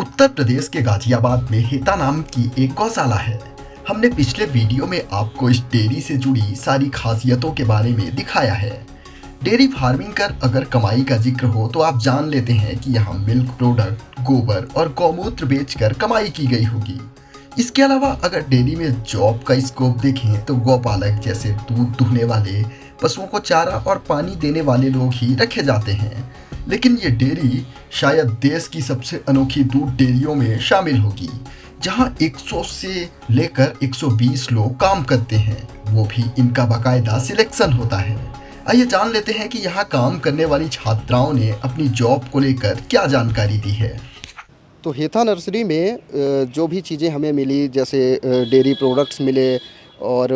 उत्तर प्रदेश के गाजियाबाद में हेता नाम की एक गौशाला है। हमने पिछले वीडियो में आपको इस डेयरी से जुड़ी सारी खासियतों के बारे में दिखाया है। डेयरी फार्मिंग कर अगर कमाई का जिक्र हो तो आप जान लेते हैं कि यहाँ मिल्क प्रोडक्ट, गोबर और गौमूत्र बेचकर कमाई की गई होगी। इसके अलावा अगर डेयरी में जॉब का स्कोप देखें तो गौपालक जैसे दूध दुहने वाले, पशुओं को चारा और पानी देने वाले लोग ही रखे जाते हैं। लेकिन ये डेयरी शायद देश की सबसे अनोखी दूध डेयरियों में शामिल होगी, जहां 100 से लेकर 120 लोग काम करते हैं, वो भी इनका बाकायदा सिलेक्शन होता है। आइए जान लेते हैं कि यहाँ काम करने वाली छात्राओं ने अपनी जॉब को लेकर क्या जानकारी दी है। तो हेता नर्सरी में जो भी चीज़ें हमें मिली, जैसे डेयरी प्रोडक्ट्स मिले और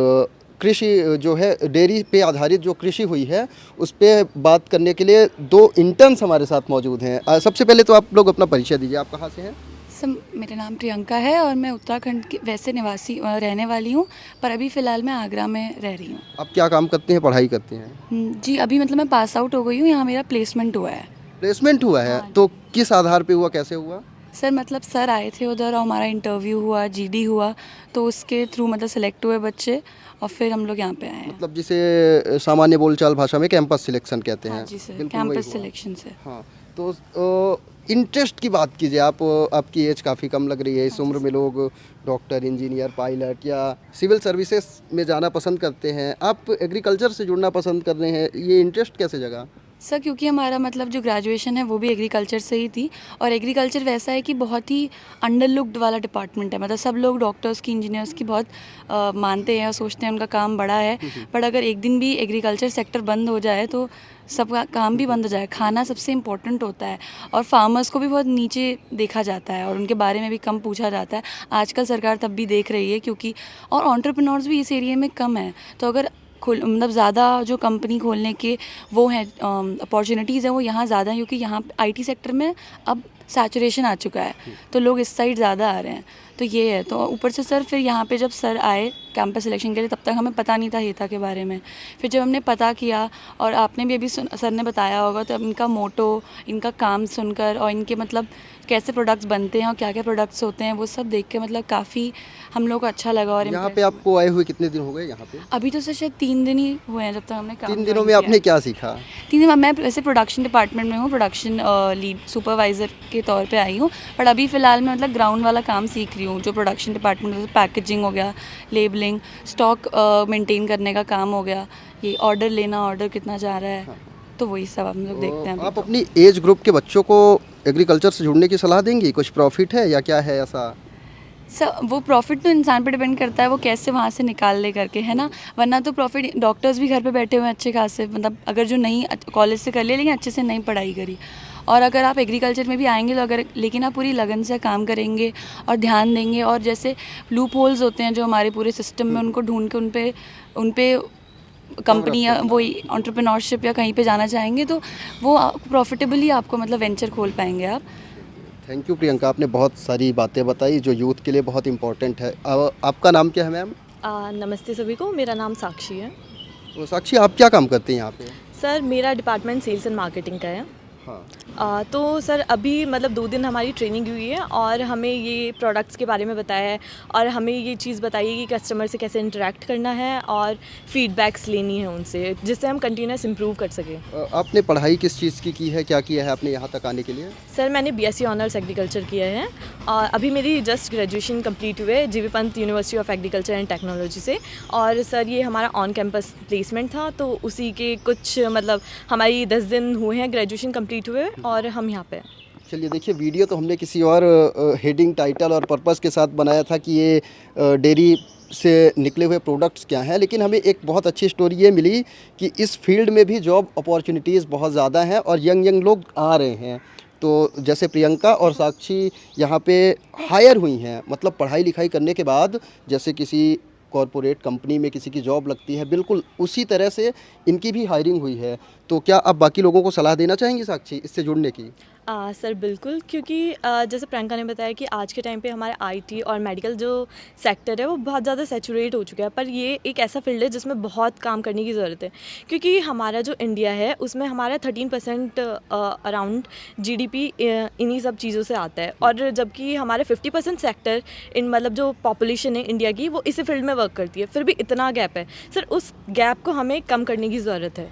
कृषि जो है डेयरी पे आधारित जो कृषि हुई है उस पे बात करने के लिए दो इंटर्न्स हमारे साथ मौजूद हैं। सबसे पहले तो आप लोग अपना परिचय दीजिए, आप कहाँ से हैं? सर मेरा नाम प्रियंका है और मैं उत्तराखंड की वैसे निवासी रहने वाली हूँ, पर अभी फ़िलहाल मैं आगरा में रह रही हूँ। आप क्या काम करते हैं, पढ़ाई करते हैं? जी अभी मतलब मैं पास आउट हो गई हूँ, यहाँ मेरा प्लेसमेंट हुआ है। प्लेसमेंट हुआ है? हाँ। तो किस आधार पे हुआ, कैसे हुआ? सर मतलब सर आए थे उधर और हमारा इंटरव्यू हुआ, जीडी हुआ, तो उसके थ्रू मतलब सेलेक्ट हुए बच्चे और फिर हम लोग यहाँ पे आए हैं। मतलब जिसे सामान्य बोलचाल भाषा में कैंपस सिलेक्शन कहते हैं। हाँ जी सर, बिल्कुल वही कैंपस हुआ। सिलेक्शन से। हाँ, तो इंटरेस्ट की बात कीजिए। आपकी एज काफ़ी कम लग रही है। इस उम्र में लोग डॉक्टर, इंजीनियर, पायलट या सिविल सर्विसेज में जाना पसंद करते हैं। आप एग्रीकल्चर से जुड़ना पसंद कर रहे हैं, ये इंटरेस्ट कैसे जगा? सर क्योंकि हमारा मतलब जो ग्रेजुएशन है वो भी एग्रीकल्चर से ही थी, और एग्रीकल्चर वैसा है कि बहुत ही अंडरलुक्ड वाला डिपार्टमेंट है। मतलब सब लोग डॉक्टर्स की, इंजीनियर्स की बहुत मानते हैं और सोचते हैं उनका काम बड़ा है, बट अगर एक दिन भी एग्रीकल्चर सेक्टर बंद हो जाए तो सबका काम भी बंद हो जाए। खाना सबसे इम्पोर्टेंट होता है और फार्मर्स को भी बहुत नीचे देखा जाता है और उनके बारे में भी कम पूछा जाता है। आजकल सरकार तब भी देख रही है क्योंकि, और एंटरप्रेन्योर्स भी इस एरिया में कम है, तो अगर मतलब ज़्यादा जो कंपनी खोलने के वो हैं अपॉर्चुनिटीज़ हैं वो यहाँ ज़्यादा हैं, क्योंकि यहाँ आईटी सेक्टर में अब सैचुरेशन आ चुका है, तो लोग इस साइड ज़्यादा आ रहे हैं। तो ये है, तो ऊपर से सर फिर यहाँ पे जब सर आए कैंपस सिलेक्शन के लिए, तब तक हमें पता नहीं था हेता के बारे में। फिर जब हमने पता किया और आपने भी अभी सर ने बताया होगा, तो अब इनका मोटो, इनका काम सुनकर और इनके मतलब कैसे प्रोडक्ट्स बनते हैं और क्या क्या प्रोडक्ट्स होते हैं वो सब देख के मतलब काफ़ी हम लोग को अच्छा लगा। और यहाँ पे आपको आए हुए कितने दिन हो गए यहाँ पे? अभी तो सर शायद 3 दिन ही हुए हैं जब तक हमने काम 3 दिनों ज्वाइन में किया आपने है। क्या सीखा? 3 दिन मैं वैसे प्रोडक्शन डिपार्टमेंट में हूँ, प्रोडक्शन लीड सुपरवाइज़र के तौर पे आई हूँ, बट अभी फ़िलहाल मैं मतलब ग्राउंड वाला काम सीख रही हूँ। जो प्रोडक्शन डिपार्टमेंट में पैकेजिंग हो गया, लेबलिंग, स्टॉक मेंटेन करने का काम हो गया, ये ऑर्डर लेना, ऑर्डर कितना जा रहा है, तो वही सब हम लोग देखते हैं। आप अपनी एज ग्रुप के बच्चों को एग्रीकल्चर से जुड़ने की सलाह देंगी? कुछ प्रॉफिट है या क्या है ऐसा? सर वो प्रॉफिट तो इंसान पे डिपेंड करता है, वो कैसे वहाँ से निकाल ले करके, है ना। वरना तो प्रॉफिट, डॉक्टर्स भी घर पे बैठे हुए हैं अच्छे खासे, मतलब अगर जो नहीं कॉलेज से कर लिए लेकिन अच्छे से नहीं पढ़ाई करी। और अगर आप एग्रीकल्चर में भी आएंगे तो अगर, लेकिन आप पूरी लगन से काम करेंगे और ध्यान देंगे, और जैसे लूप होल्स होते हैं जो हमारे पूरे सिस्टम में, उनको ढूंढ के उन पे कंपनी या वही एंटरप्रेन्योरशिप या कहीं पे जाना चाहेंगे तो वो प्रॉफिटेबली आपको मतलब वेंचर खोल पाएंगे आप। थैंक यू प्रियंका, आपने बहुत सारी बातें बताई जो यूथ के लिए बहुत इंपॉर्टेंट है। आपका नाम क्या है मैम? नमस्ते सभी को, मेरा नाम साक्षी है। तो साक्षी, आप क्या काम करते हैं यहाँ पे? सर मेरा डिपार्टमेंट सेल्स एंड मार्केटिंग का है। हाँ। तो सर अभी मतलब 2 दिन हमारी ट्रेनिंग हुई है और हमें ये प्रोडक्ट्स के बारे में बताया है और हमें ये चीज़ बताई है कि कस्टमर से कैसे इंटरेक्ट करना है और फीडबैक्स लेनी है उनसे, जिससे हम कंटिन्यूस इम्प्रूव कर सकें। आपने पढ़ाई किस चीज़ की है, क्या किया है आपने यहाँ तक आने के लिए? सर मैंने बीएससी ऑनर्स एग्रीकल्चर किया है और अभी मेरी जस्ट ग्रेजुएशन कंप्लीट हुए जीवी Pant university of agriculture and technology से। और सर ये हमारा ऑन कैंपस प्लेसमेंट था, तो उसी के कुछ मतलब हमारी 10 दिन हुए हैं ग्रेजुएशन कंप्लीट हुए और हम यहाँ पे हैं। चलिए देखिए, वीडियो तो हमने किसी और हेडिंग, टाइटल और पर्पस के साथ बनाया था कि ये डेयरी से निकले हुए प्रोडक्ट्स क्या हैं, लेकिन हमें एक बहुत अच्छी स्टोरी ये मिली कि इस फील्ड में भी जॉब अपॉर्चुनिटीज़ बहुत ज़्यादा हैं और यंग लोग आ रहे हैं। तो जैसे प्रियंका और साक्षी यहाँ पे हायर हुई हैं, मतलब पढ़ाई लिखाई करने के बाद जैसे किसी कॉरपोरेट कंपनी में किसी की जॉब लगती है, बिल्कुल उसी तरह से इनकी भी हायरिंग हुई है। तो क्या आप बाकी लोगों को सलाह देना चाहेंगी साक्षी, इससे जुड़ने की? सर बिल्कुल, क्योंकि जैसे प्रियंका ने बताया कि आज के टाइम पे हमारे आईटी और मेडिकल जो सेक्टर है वो बहुत ज़्यादा सैचुरेट हो चुका है, पर ये एक ऐसा फील्ड है जिसमें बहुत काम करने की ज़रूरत है, क्योंकि हमारा जो इंडिया है उसमें हमारा 13% अराउंड जीडीपी इन्हीं सब चीज़ों से आता है, और जबकि हमारे 50% सेक्टर इन मतलब जो पॉपुलेशन है इंडिया की वो इसी फील्ड में वर्क करती है, फिर भी इतना गैप है। सर उस गैप को हमें कम करने की ज़रूरत है,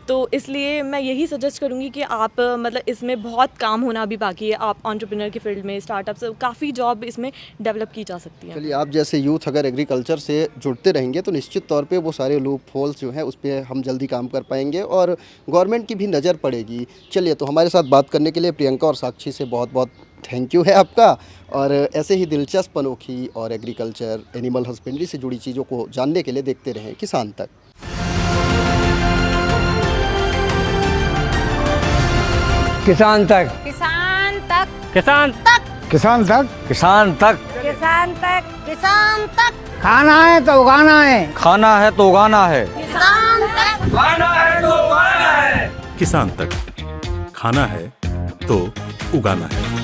तो इसलिए मैं यही सजेस्ट करूँगी कि आप मतलब इसमें बहुत काम होना भी बाकी है। आप एंटरप्रेन्योर की फील्ड में स्टार्टअप्स काफ़ी जॉब इसमें डेवलप की जा सकती हैं। चलिए, आप जैसे यूथ अगर एग्रीकल्चर से जुड़ते रहेंगे तो निश्चित तौर पे वो सारे लूप होल्स जो हैं उस पर हम जल्दी काम कर पाएंगे और गवर्नमेंट की भी नज़र पड़ेगी। चलिए, तो हमारे साथ बात करने के लिए प्रियंका और साक्षी से बहुत बहुत थैंक यू है आपका। और ऐसे ही दिलचस्प, अनोखी और एग्रीकल्चर, एनिमल हस्बेंड्री से जुड़ी चीज़ों को जानने के लिए देखते रहें किसान तक। किसान तक, किसान तक, किसान तक, किसान तक, किसान तक, किसान तक, किसान तक, खाना है तो उगाना है, खाना है तो उगाना है, किसान तक, खाना है तो उगाना है, किसान तक, खाना है तो उगाना है।